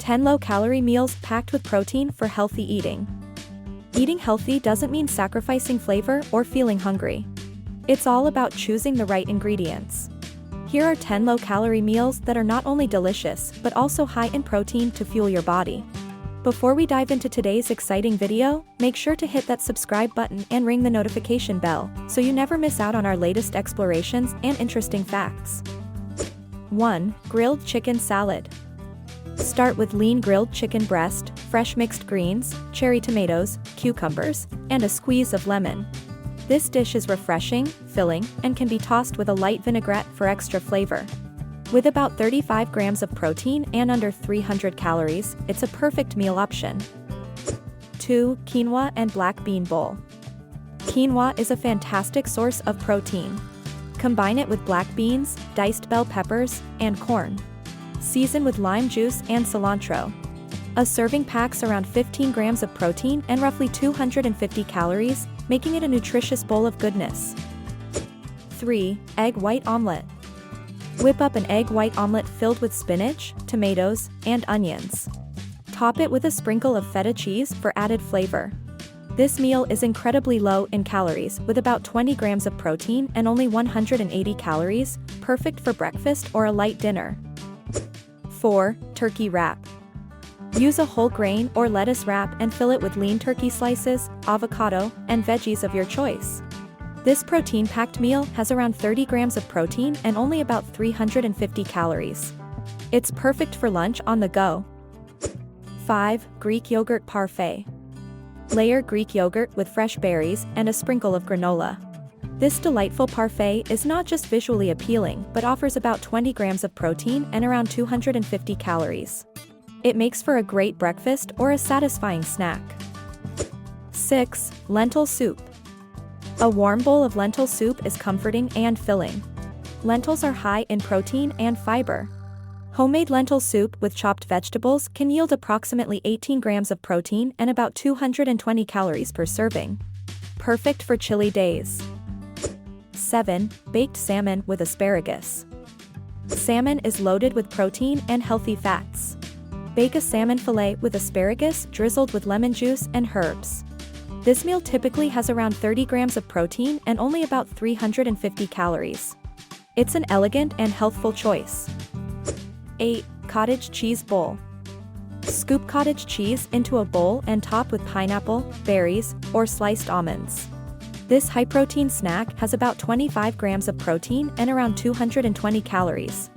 10 low-calorie meals packed with protein for healthy eating. Eating healthy doesn't mean sacrificing flavor or feeling hungry. It's all about choosing the right ingredients. Here are 10 low-calorie meals that are not only delicious but also high in protein to fuel your body. Before we dive into today's exciting video, make sure to hit that subscribe button and ring the notification bell so you never miss out on our latest explorations and interesting facts. 1. Grilled chicken salad. Start with lean grilled chicken breast, fresh mixed greens, cherry tomatoes, cucumbers, and a squeeze of lemon. This dish is refreshing, filling, and can be tossed with a light vinaigrette for extra flavor. With about 35 grams of protein and under 300 calories, it's a perfect meal option. 2. Quinoa and black bean bowl. Quinoa is a fantastic source of protein. Combine it with black beans, diced bell peppers, and corn. Season with lime juice and cilantro. A serving packs around 15 grams of protein and roughly 250 calories, making it a nutritious bowl of goodness. 3. Egg white omelet. Whip up an egg white omelet filled with spinach, tomatoes, and onions. Top it with a sprinkle of feta cheese for added flavor. This meal is incredibly low in calories with about 20 grams of protein and only 180 calories, perfect for breakfast or a light dinner. 4. Turkey wrap. Use a whole grain or lettuce wrap and fill it with lean turkey slices, avocado, and veggies of your choice. This protein-packed meal has around 30 grams of protein and only about 350 calories. It's perfect for lunch on the go. 5. Greek Yogurt Parfait. Layer Greek yogurt with fresh berries and a sprinkle of granola. This delightful parfait is not just visually appealing but offers about 20 grams of protein and around 250 calories. It makes for a great breakfast or a satisfying snack. 6. Lentil soup. A warm bowl of lentil soup is comforting and filling. Lentils are high in protein and fiber. Homemade lentil soup with chopped vegetables can yield approximately 18 grams of protein and about 220 calories per serving. Perfect for chilly days. 7. Baked salmon with asparagus. Salmon is loaded with protein and healthy fats. Bake a salmon fillet with asparagus drizzled with lemon juice and herbs. This meal typically has around 30 grams of protein and only about 350 calories. It's an elegant and healthful choice. 8. Cottage cheese bowl. Scoop cottage cheese into a bowl and top with pineapple, berries, or sliced almonds. This high-protein snack has about 25 grams of protein and around 220 calories.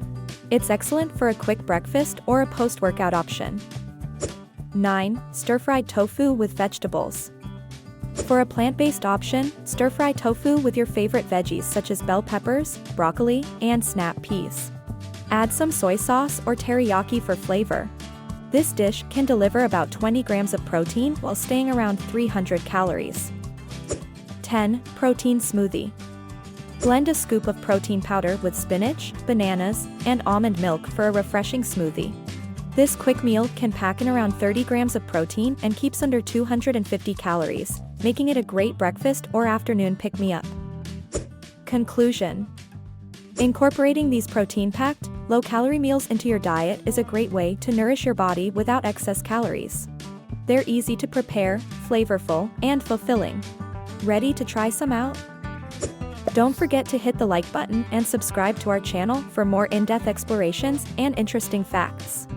It's excellent for a quick breakfast or a post-workout option. 9. Stir-fried tofu with vegetables. For a plant-based option, stir-fry tofu with your favorite veggies such as bell peppers, broccoli, and snap peas. Add some soy sauce or teriyaki for flavor. This dish can deliver about 20 grams of protein while staying around 300 calories. 10. Protein smoothie. Blend a scoop of protein powder with spinach, bananas, and almond milk for a refreshing smoothie. This quick meal can pack in around 30 grams of protein and keeps under 250 calories, making it a great breakfast or afternoon pick-me-up. Conclusion. Incorporating these protein-packed, low-calorie meals into your diet is a great way to nourish your body without excess calories. They're easy to prepare, flavorful, and fulfilling. Ready to try some out? Don't forget to hit the like button and subscribe to our channel for more in-depth explorations and interesting facts.